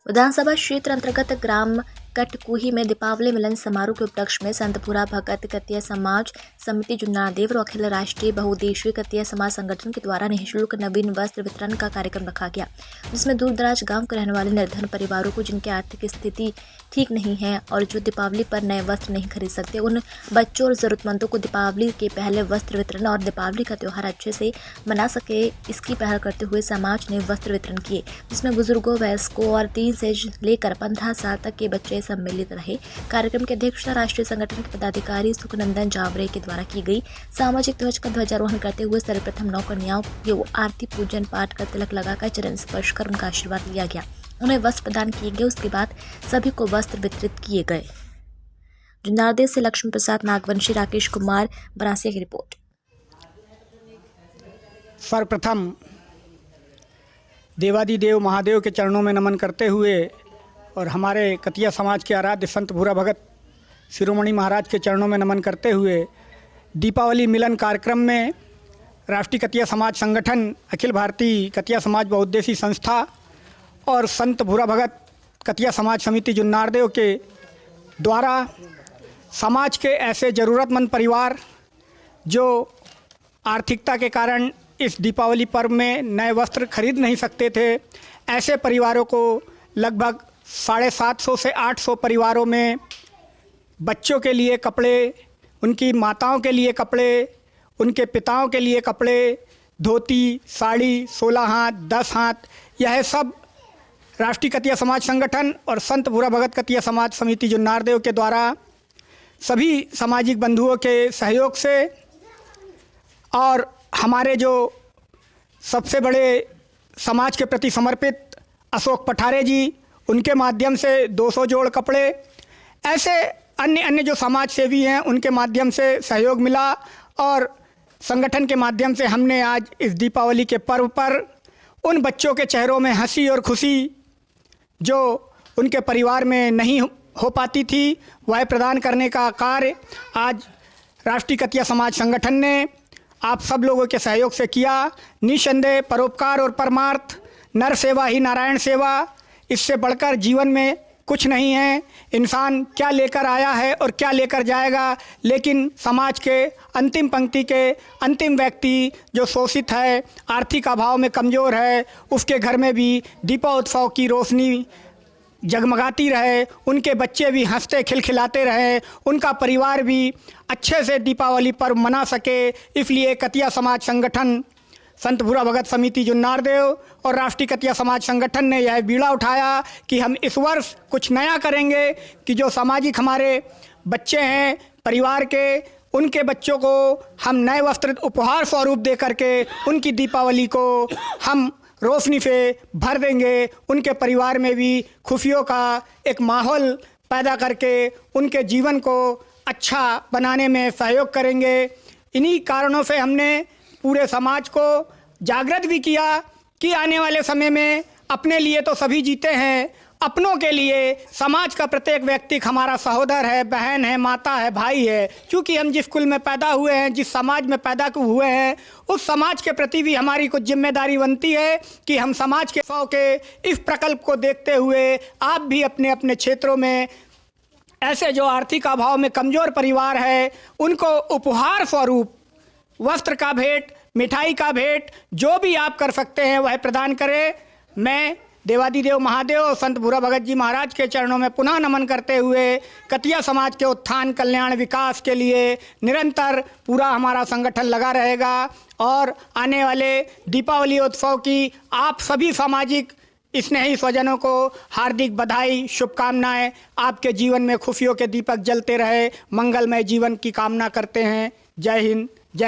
विधानसभा क्षेत्र अंतर्गत ग्राम कटकुही में दीपावली मिलन समारोह के उपलक्ष्य में संत भूरा भगत कतिया समाज समिति जुन्नारदेव और अखिल राष्ट्रीय बहुउद्देशीय कतिया समाज संगठन के द्वारा निःशुल्क नवीन वस्त्र वितरण का कार्यक्रम रखा गया, जिसमें दूर दराज गांव के रहने वाले निर्धन परिवारों को जिनकी आर्थिक स्थिति ठीक नहीं है और जो दीपावली पर नए वस्त्र नहीं खरीद सकते, उन बच्चों और जरूरतमंदों को दीपावली के पहले वस्त्र वितरण और दीपावली का त्यौहार अच्छे से मना सके, इसकी पहल करते हुए समाज ने वस्त्र वितरण किए, जिसमें बुजुर्गों, वयस्कों और 3 से लेकर 15 साल तक के बच्चे सम्मिलित रहे। कार्यक्रम की अध्यक्षता राष्ट्रीय संगठन के पदाधिकारी सुखनंदन जावरे के द्वारा की गई। सामाजिक ध्वज का ध्वजारोहण करते हुए सर्वप्रथम 9 कन्याओं को आरती पूजन पाठ कर तिलक लगाकर चरण स्पर्श कर उनका आशीर्वाद लिया गया, उन्हें वस्त्र प्रदान किए गए। उसके बाद सभी को वस्त्र वितरित किए गए। जुन्नारदेव से लक्ष्मी प्रसाद नागवंशी, राकेश कुमार बरासिया की रिपोर्ट। सर्वप्रथम देवादिदेव महादेव के चरणों में नमन करते हुए और हमारे कतिया समाज के आराध्य संत भूरा भगत शिरोमणि महाराज के चरणों में नमन करते हुए दीपावली मिलन कार्यक्रम में राष्ट्रीय कतिया समाज संगठन, अखिल भारतीय कतिया समाज बहुउद्देशीय संस्था और संत भूरा भगत कतिया समाज समिति जुन्नारदेव के द्वारा समाज के ऐसे ज़रूरतमंद परिवार जो आर्थिकता के कारण इस दीपावली पर्व में नए वस्त्र खरीद नहीं सकते थे, ऐसे परिवारों को लगभग 750 से 800 परिवारों में बच्चों के लिए कपड़े, उनकी माताओं के लिए कपड़े, उनके पिताओं के लिए कपड़े, धोती, साड़ी, 16 हाथ, 10 हाथ, यह सब राष्ट्रीय कतिया समाज संगठन और संत भूरा भगत कतिया समाज समिति जुन्नारदेव के द्वारा सभी सामाजिक बंधुओं के सहयोग से और हमारे जो सबसे बड़े समाज के प्रति समर्पित अशोक पठारे जी, उनके माध्यम से 200 जोड़ कपड़े, ऐसे अन्य जो समाज सेवी हैं उनके माध्यम से सहयोग मिला और संगठन के माध्यम से हमने आज इस दीपावली के पर्व पर उन बच्चों के चेहरों में हंसी और खुशी जो उनके परिवार में नहीं हो पाती थी, वह प्रदान करने का कार्य आज राष्ट्रीय कतिया समाज संगठन ने आप सब लोगों के सहयोग से किया। निसंदेह परोपकार और परमार्थ, नर सेवा ही नारायण सेवा, इससे बढ़कर जीवन में कुछ नहीं है। इंसान क्या लेकर आया है और क्या लेकर जाएगा, लेकिन समाज के अंतिम पंक्ति के अंतिम व्यक्ति जो शोषित है, आर्थिक अभाव में कमज़ोर है, उसके घर में भी दीपोत्सव की रोशनी जगमगाती रहे, उनके बच्चे भी हंसते खिलखिलाते रहे, उनका परिवार भी अच्छे से दीपावली पर्व मना सके। इसलिए कतिया समाज संगठन, संत भूरा भगत समिति जुन्नारदेव और राष्ट्रीय कतिया समाज संगठन ने यह बीड़ा उठाया कि हम इस वर्ष कुछ नया करेंगे कि जो सामाजिक हमारे बच्चे हैं परिवार के, उनके बच्चों को हम नए वस्त्र उपहार स्वरूप दे करके उनकी दीपावली को हम रोशनी से भर देंगे, उनके परिवार में भी खुशियों का एक माहौल पैदा करके उनके जीवन को अच्छा बनाने में सहयोग करेंगे। इन्हीं कारणों से हमने पूरे समाज को जागृत भी किया कि आने वाले समय में अपने लिए तो सभी जीते हैं, अपनों के लिए समाज का प्रत्येक व्यक्ति हमारा सहोदर है, बहन है, माता है, भाई है। क्योंकि हम जिस कुल में पैदा हुए हैं, जिस समाज में पैदा हुए हैं, उस समाज के प्रति भी हमारी कुछ जिम्मेदारी बनती है कि हम समाज के सौ के इस प्रकल्प को देखते हुए आप भी अपने अपने क्षेत्रों में ऐसे जो आर्थिक अभाव में कमज़ोर परिवार है उनको उपहार स्वरूप वस्त्र का भेंट, मिठाई का भेंट, जो भी आप कर सकते हैं वह प्रदान करें। मैं देवादिदेव महादेव और संत भूरा भगत जी महाराज के चरणों में पुनः नमन करते हुए कतिया समाज के उत्थान, कल्याण, विकास के लिए निरंतर पूरा हमारा संगठन लगा रहेगा और आने वाले दीपावली उत्सव की आप सभी सामाजिक स्नेही स्वजनों को हार्दिक बधाई, शुभकामनाएं। आपके जीवन में खुशियों के दीपक जलते रहे, मंगलमय जीवन की कामना करते हैं। जय हिंद,